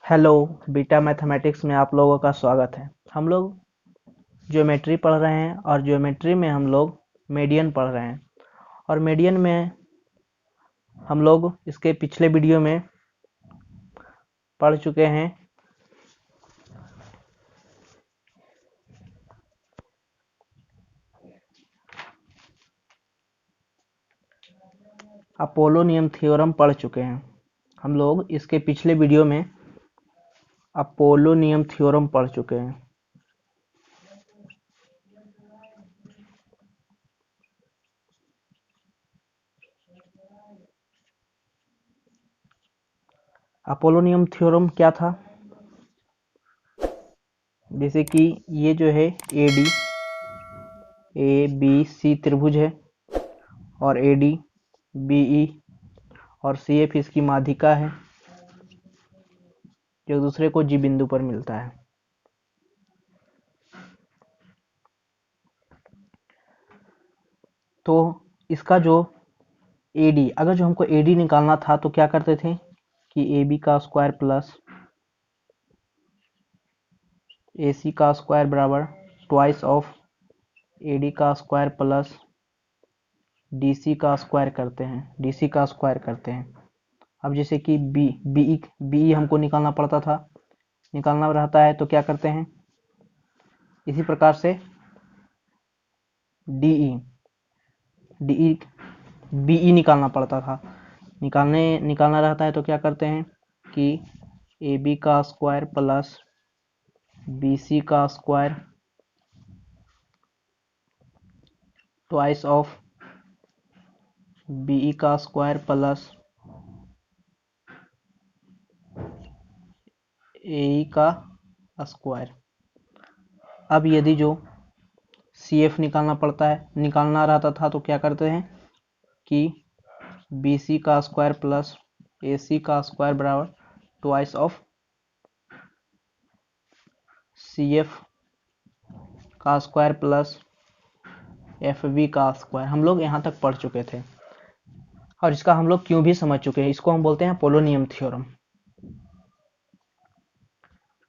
Hello, beta mathematics में आप लोगों का स्वागत है। हम लोग ज्योमेट्री पढ़ रहे हैं और ज्योमेट्री में हम लोग मीडियन पढ़ रहे हैं। और मीडियन में हम लोग इसके पिछले वीडियो में पढ़ चुके हैं अपोलोनियम थ्योरम पढ़ चुके हैं। हम लोग इसके पिछले वीडियो में अपोलोनियम थ्योरम पढ़ चुके हैं। अपोलोनियम थ्योरम क्या था? जैसे कि ये जो है ए बी सी त्रिभुज है और ए डी बी ई और सी एफ इसकी माध्यिका है जो दूसरे को जी बिंदु पर मिलता है। तो इसका जो AD, अगर जो हमको AD निकालना था तो क्या करते थे कि AB का स्क्वायर प्लस AC का स्क्वायर बराबर ट्वाइस ऑफ AD का स्क्वायर प्लस DC का स्क्वायर करते हैं, DC का स्क्वायर करते हैं। अब जैसे कि BE हमको निकालना पड़ता था, निकालना रहता है तो क्या करते हैं, इसी प्रकार से BE निकालना पड़ता था। निकालना रहता है तो क्या करते हैं कि AB का स्क्वायर प्लस BC का स्क्वायर ट्वाइस ऑफ BE का स्क्वायर प्लस AE का स्क्वायर। अब यदि जो CF निकालना रहता था तो क्या करते हैं कि BC का स्क्वायर प्लस AC का स्क्वायर बराबर ट्वाइस ऑफ CF का स्क्वायर प्लस FB का स्क्वायर। हम लोग यहाँ तक पढ़ चुके थे और इसका हम लोग क्यों भी समझ चुके हैं। इसको हम बोलते हैं पोलोनियम थ्योरम।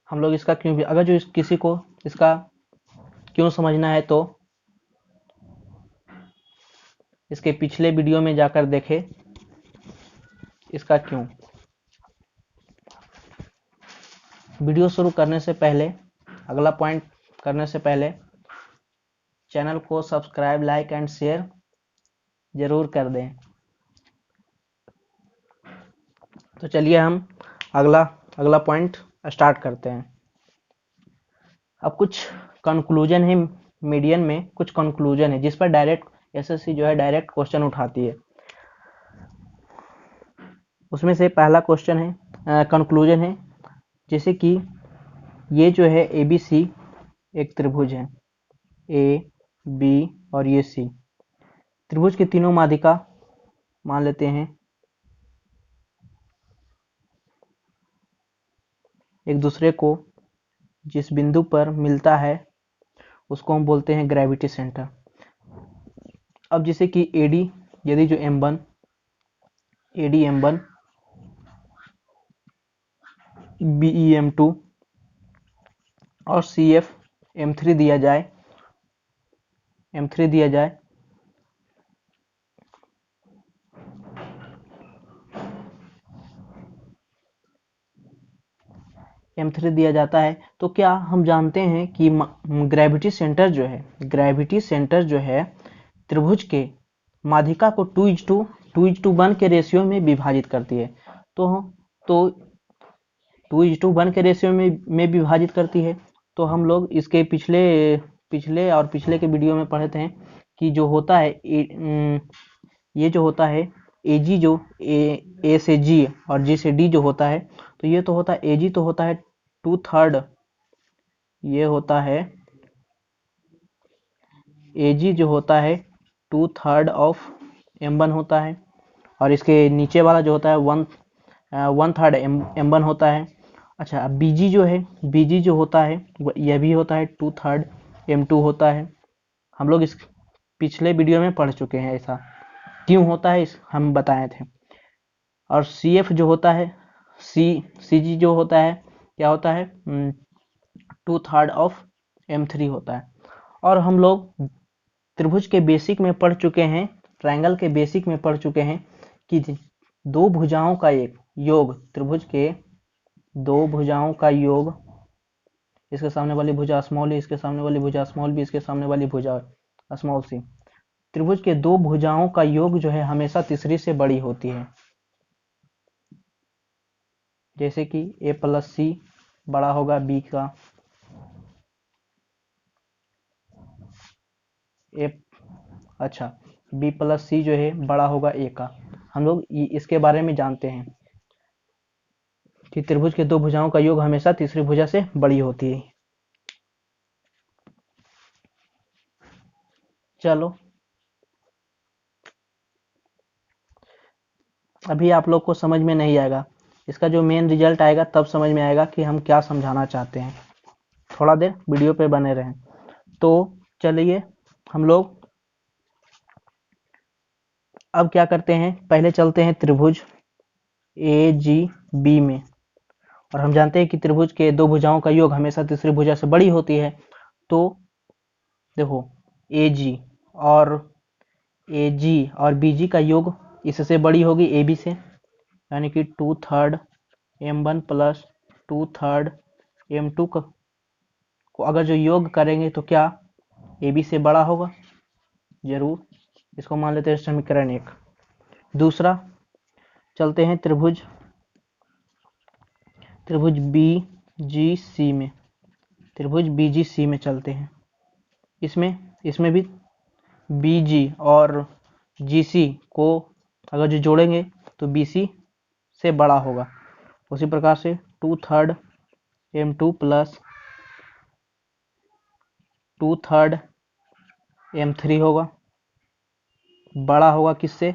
हम लोग इसका क्यों भी, अगर जो किसी को इसका क्यों समझना है तो इसके पिछले वीडियो में जाकर देखे इसका क्यों। वीडियो शुरू करने से पहले, अगला पॉइंट करने से पहले चैनल को सब्सक्राइब, लाइक एंड शेयर जरूर कर दें। तो चलिए हम अगला पॉइंट स्टार्ट करते हैं। अब कुछ कंक्लूजन है, मीडियन में कुछ कंक्लूजन है जिस पर डायरेक्ट एसएससी जो है डायरेक्ट क्वेश्चन उठाती है। उसमें से पहला क्वेश्चन है, कंक्लूजन है, जैसे कि ये जो है ABC एक त्रिभुज है, A, B और ये C। त्रिभुज की तीनों माध्यिका मान लेते हैं एक दूसरे को जिस बिंदु पर मिलता है उसको हम बोलते हैं ग्रेविटी सेंटर। अब जैसे कि AD, यदि जो AD M1 BE M2 और CF M3 दिया जाए, M3 दिया जाता है तो क्या हम जानते हैं कि ग्रेविटी सेंटर जो है त्रिभुज के माध्यिका को 2:1 के रेशियो में विभाजित करती है। तो 2:1 के रेशियो में विभाजित करती है। तो हम लोग इसके पिछले के वीडियो में पढ़े थे कि जो होता है ये जो होता है AG, जो A से G और G से D जो होता है, तो ये तो होता है AG तो होता है 2/3, ये होता है AG जो होता है 2/3 ऑफ M1 होता है और इसके नीचे वाला जो होता है 1/3 M1 होता है। अच्छा, BG जो होता है यह भी होता है 2/3 M2 होता है। हम लोग इस पिछले वीडियो में पढ़ चुके हैं ऐसा क्यों होता है, हम बताए थे। और CF जो होता है सी जी जो होता है क्या होता है, 2/3 ऑफ M3 होता है। और हम लोग त्रिभुज के बेसिक में पढ़ चुके हैं, ट्रायंगल के बेसिक में पढ़ चुके हैं कि दो भुजाओं का एक योग, त्रिभुज के दो भुजाओं का योग, इसके सामने वाली भुजा स्मॉल ए, इसके सामने वाली भुजा स्मॉल बी, इसके सामने वाली भुजा स्मॉल सी, त्रिभुज के दो भुजाओं का योग जो है हमेशा तीसरी से बड़ी होती है। जैसे कि a प्लस सी बड़ा होगा b का, अच्छा b प्लस सी जो है बड़ा होगा a का। हम लोग इसके बारे में जानते हैं कि त्रिभुज के दो भुजाओं का योग हमेशा तीसरी भुजा से बड़ी होती है। चलो अभी आप लोग को समझ में नहीं आएगा, इसका जो मेन रिजल्ट आएगा तब समझ में आएगा कि हम क्या समझाना चाहते हैं। थोड़ा देर वीडियो पे बने रहें। तो चलिए हम लोग अब क्या करते हैं, पहले चलते हैं त्रिभुज AGB में, और हम जानते हैं कि त्रिभुज के दो भुजाओं का योग हमेशा तीसरी भुजा से बड़ी होती है। तो देखो AG और BG का योग इससे बड़ी होगी AB से, यानी कि 2/3 M1 प्लस 2/3 M2 को अगर जो योग करेंगे तो क्या AB से बड़ा होगा, जरूर। इसको मान लेते हैं समीकरण 1। दूसरा चलते हैं त्रिभुज BGC में, त्रिभुज BGC में चलते हैं। इसमें भी BG और GC को अगर जो जोड़ेंगे तो BC से बड़ा होगा। उसी प्रकार से 2/3 M2 प्लस 2/3 M3 होगा, बड़ा होगा किससे,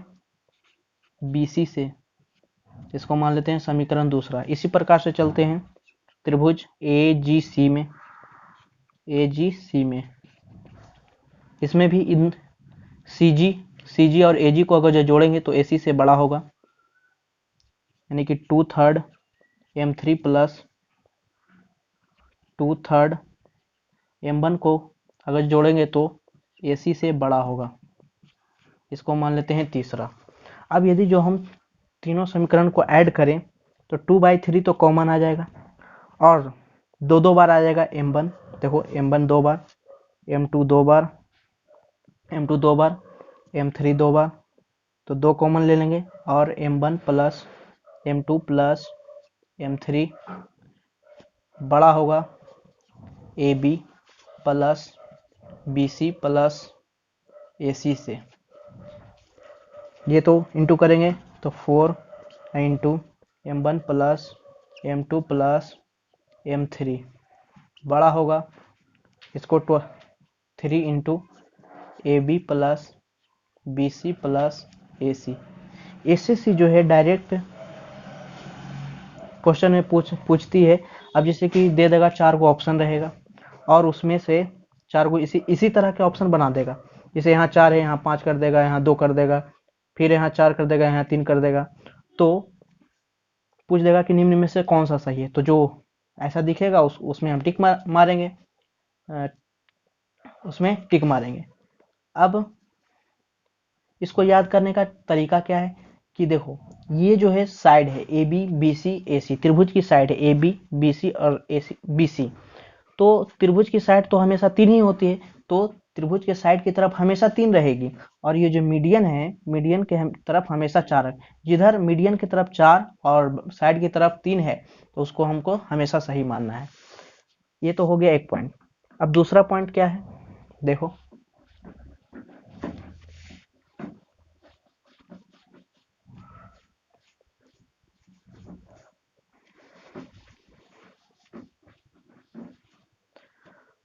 BC से। इसको मान लेते हैं समीकरण दूसरा। इसी प्रकार से चलते हैं त्रिभुज AGC में, इसमें भी इन CG और AG को अगर जो जोड़ेंगे तो AC से बड़ा होगा, यानी कि 2/3 M3 प्लस 2/3 M1 को अगर जोड़ेंगे तो AC से बड़ा होगा। इसको मान लेते हैं तीसरा। अब यदि जो हम तीनों समीकरण को ऐड करें तो 2/3 तो कॉमन आ जाएगा, और दो बार आ जाएगा M1। देखो M1 दो बार, M2 दो बार, M2 दो बार, M3 दो बार, तो दो कॉमन ले लेंगे, और M1 plus M2 plus M3 बड़ा होगा AB plus BC plus AC से। ये तो इंटू करेंगे तो 4 into M1 plus M2 plus M3 बड़ा होगा, इसको 3 into AB plus BC plus AC। SC जो है डायरेक्ट क्वेश्चन में पूछती है। अब जैसे कि दे देगा 4 को ऑप्शन रहेगा, और उसमें से 4 को इसी तरह के ऑप्शन बना देगा। जैसे यहाँ 4 है, यहाँ 5 कर देगा, यहाँ 2 कर देगा, फिर यहाँ 4 कर देगा, यहाँ 3 कर देगा। तो पूछ देगा कि निम्न में से कौन सा सही है, तो जो ऐसा दिखेगा उसमें हम टिक मारेंगे, उसमें टिक मारेंगे। अब इसको याद करने का तरीका क्या है कि देखो ये जो है साइड है AB BC AC, त्रिभुज की साइड है AB BC और AC BC। तो त्रिभुज की साइड तो हमेशा 3 ही होती है, तो त्रिभुज के साइड की तरफ हमेशा 3 रहेगी, और ये जो मीडियन है, मीडियन के तरफ हमेशा 4 है। जिधर मीडियन की तरफ 4 और साइड की तरफ 3 है तो उसको हमको हमेशा सही मानना है। ये तो हो गया एक पॉइंट। अब दूसरा पॉइंट क्या है, देखो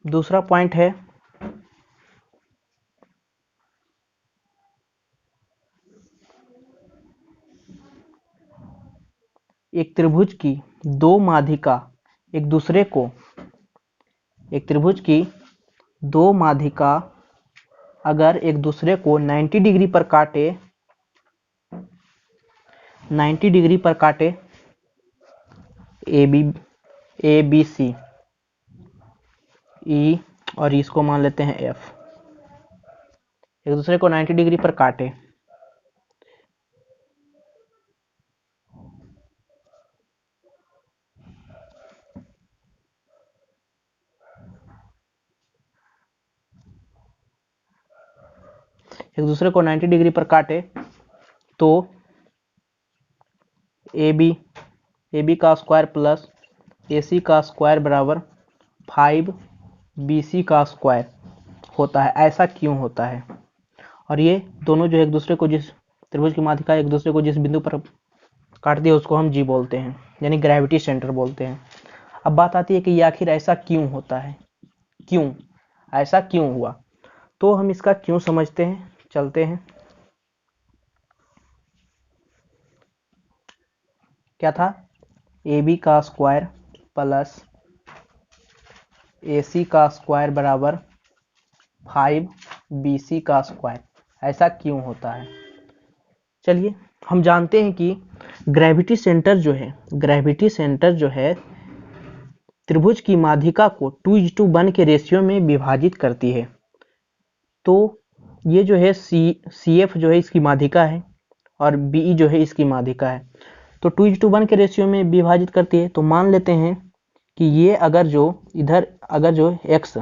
दूसरा पॉइंट है एक त्रिभुज की दो माध्यिका एक दूसरे को, एक त्रिभुज की दो माध्यिका अगर एक दूसरे को 90 डिग्री पर काटे, 90 डिग्री पर काटे ABC E और इसको मान लेते हैं F। एक दूसरे को 90 डिग्री पर काटे। एक दूसरे को 90 डिग्री पर काटे तो AB का स्क्वायर प्लस AC का स्क्वायर बराबर 5BC का स्क्वायर होता है। ऐसा क्यों होता है? और ये दोनों जो एक दूसरे को जिस त्रिभुज की माध्यिका एक दूसरे को जिस बिंदु पर काटती है उसको हम G बोलते हैं, यानी ग्रेविटी सेंटर बोलते हैं। अब बात आती है कि ये आखिर ऐसा क्यों होता है, क्यों ऐसा क्यों हुआ? तो हम इसका क्यों समझते हैं, चलते हैं। क्या था? AB का स्क्वायर प्लस AC का स्क्वायर बराबर 5BC का स्क्वायर। ऐसा क्यों होता है? चलिए हम जानते हैं कि ग्रेविटी सेंटर जो है त्रिभुज की माध्यिका को 2:1 के रेशियो में विभाजित करती है। तो ये जो है CF जो है इसकी माध्यिका है और BE जो है इसकी माध्यिका है, तो 2:1 के रेशियो में विभाजित करती है। तो मान लेते हैं कि ये अगर जो x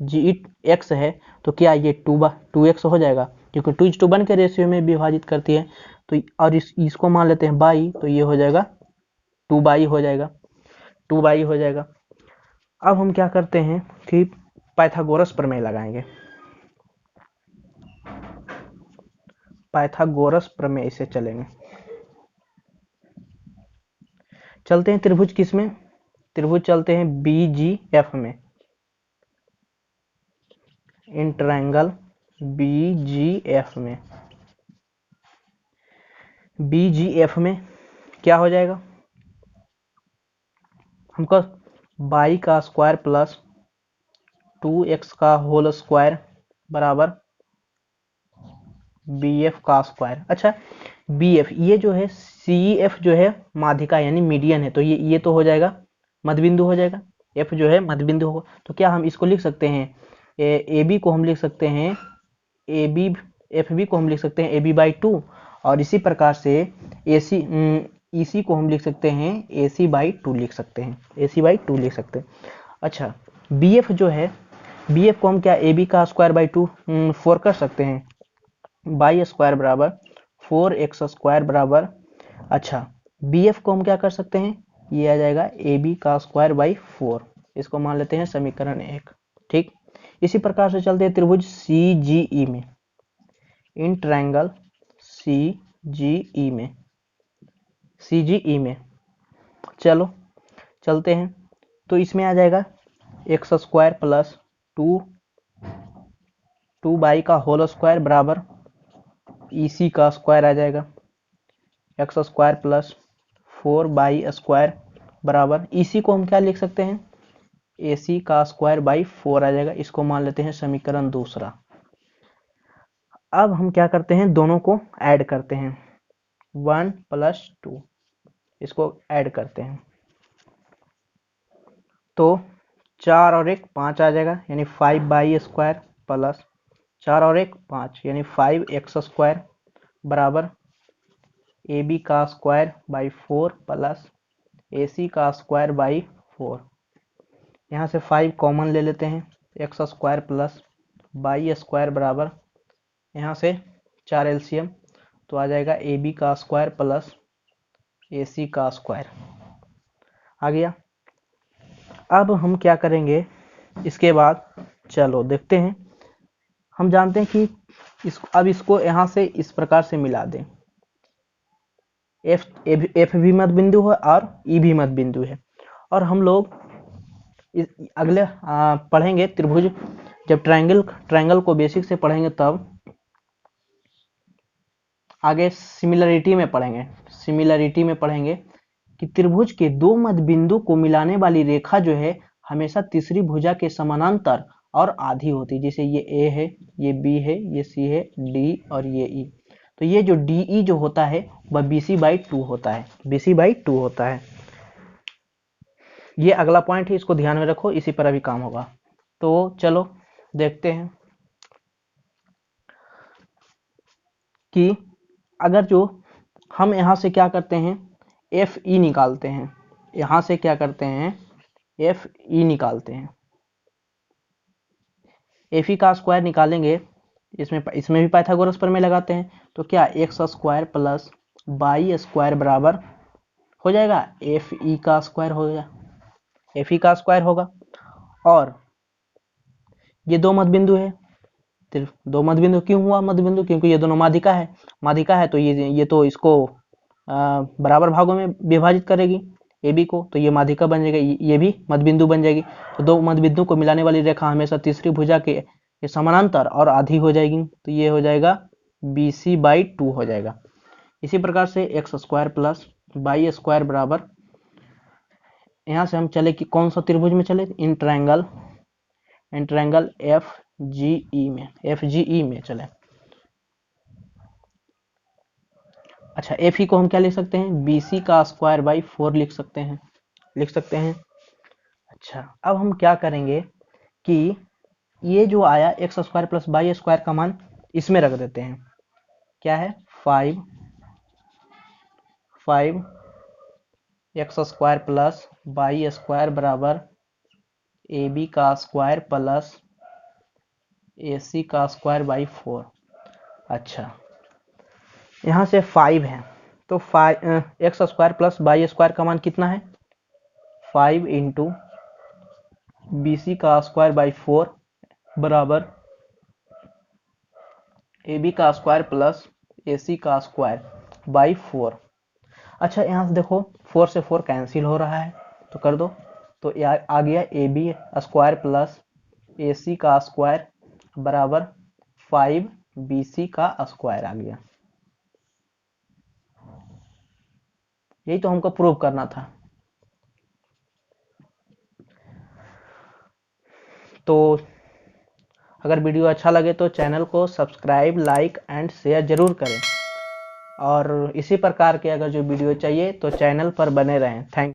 G x है तो क्या ये 2x हो जाएगा, क्योंकि 2:1 के रेशियो में विभाजित करती है। तो और इसको मान लेते हैं बाई, तो ये हो जाएगा 2 हो जाएगा। अब हम क्या करते हैं कि पाइथागोरस प्रमेय लगाएंगे। पाइथागोरस प्रमेय से चलते हैं त्रिभुज किसमें? त्रिभुज चलते हैं BGF में, इन ट्रायंगल BGF में। BGF में क्या हो जाएगा? हमको बाई का स्क्वायर प्लस 2x का होल स्क्वायर बराबर BF का स्क्वायर। अच्छा, BF ये जो है CF जो है माध्यिका यानी मीडियन है, तो ये तो हो जाएगा मध्यबिंदु हो जाएगा। F जो है मध्यबिंदु होगा। तो क्या हम इसको लिख सकते हैं, AB को हम लिख सकते हैं FB को हम लिख सकते हैं AB/2, और इसी प्रकार से EC को हम लिख सकते हैं AC/2 लिख सकते हैं। अच्छा, BF जो है, BF को हम क्या AB का स्क्वायर बाई 2 4 कर सकते हैं, बाई स्क्वायर बराबर 4x स्क्वायर बराबर। अच्छा, BF को हम क्या कर सकते हैं, ये आ जाएगा AB का स्क्वायर बाई 4। इसको मान लेते हैं समीकरण 1। ठीक, इसी प्रकार से चलते हैं त्रिभुज CGE में, इन ट्रायंगल CGE में चलो चलते हैं। तो इसमें आ जाएगा x स्क्वायर प्लस 2 बाई का होल स्क्वायर बराबर EC का स्क्वायर आ जाएगा, x square plus 4 by square बराबर EC को हम क्या लिख सकते हैं, AC का स्क्वायर बाई 4 आ जाएगा। इसको मान लेते हैं समीकरण 2। अब हम क्या करते हैं, दोनों को ऐड करते हैं, 1 + 2 इसको ऐड करते हैं, तो 4 और 1 5 आ जाएगा, यानी 5 बाई स्क्वायर प्लस 4 और 1 5 यानी 5x स्क्वायर बराबर AB का स्क्वायर बाई 4 प्लस AC का स्क्वायर बाई 4। यहाँ से 5 कॉमन ले लेते हैं, x square plus by square बराबर, यहाँ से 4 LCM तो आ जाएगा AB का स्क्वायर प्लस AC का स्क्वायर आ गया। अब हम क्या करेंगे इसके बाद, चलो देखते हैं। हम जानते हैं कि अब इसको यहाँ से इस प्रकार से मिला दें, F भी मध्य बिंदु है और E भी मध्य बिंदु है। और हम लोग अगले पढ़ेंगे त्रिभुज, जब ट्रायंगल को बेसिक से पढ़ेंगे तब आगे सिमिलरिटी में पढ़ेंगे कि त्रिभुज के दो मध्य बिंदु को मिलाने वाली रेखा जो है हमेशा तीसरी भुजा के समानांतर और आधी होती है। जैसे ये A है, ये B है, ये C है, D और ये E। तो ये जो DE जो होता है वह BC/2 होता है, BC/2 होता है। ये अगला पॉइंट है, इसको ध्यान में रखो, इसी पर अभी काम होगा। तो चलो देखते हैं कि अगर जो हम यहाँ से क्या करते हैं, FE निकालते हैं, यहाँ से क्या करते हैं, FE निकालते हैं, FE का स्क्वायर निकालेंगे, इसमें भी पाइथागोरस प्रमेय लगाते हैं, तो क्या x² प्लस y² बराबर हो जाएगा FE का स्क्वायर हो गया, FE का स्क्वायर होगा। और ये दो मध्य बिंदु है, सिर्फ दो मध्य बिंदु क्यों हुआ मध्य बिंदु, क्योंकि ये दोनों माध्यिका है, माध्यिका है तो ये तो इसको बराबर भागों में विभाजित करेगी AB को, तो ये माध्यिका बन जाएगा, ये भी मध्य बिंदु बन जाएगी। तो दो मध्य बिंदु को मिलाने वाली रेखा हमेशा तीसरी भुजा के समानांतर और आधी हो जाएगी, तो ये हो जाएगा BC/2 हो जाएगा। इसी प्रकार से x² प्लस y² बराबर, यहाँ से हम चले कि कौन सा त्रिभुज में चले, इन ट्रायंगल FGE में चले। अच्छा, FE को हम क्या लिख सकते हैं, BC का स्क्वायर/4 लिख सकते हैं। अच्छा, अब हम क्या करेंगे कि ये जो आया x² प्लस y² का मान इसमें रख देते हैं, क्या है 5 x² प्लस y² बराबर AB का स्क्वायर प्लस AC का स्क्वायर/4। अच्छा, यहाँ से 5 है, तो x² प्लस y² का मान कितना है, 5 इंटू BC का स्क्वायर/4 बराबर AB का स्क्वायर प्लस AC का स्क्वायर/4। अच्छा, यहाँ से देखो 4 से 4 कैंसिल हो रहा है, तो कर दो, तो आ गया AB स्क्वायर प्लस AC का स्क्वायर बराबर 5 BC का स्क्वायर आ गया। यही तो हमको प्रूव करना था। तो अगर वीडियो अच्छा लगे तो चैनल को सब्सक्राइब, लाइक एंड शेयर जरूर करें, और इसी प्रकार के अगर जो वीडियो चाहिए तो चैनल पर बने रहें। थैंक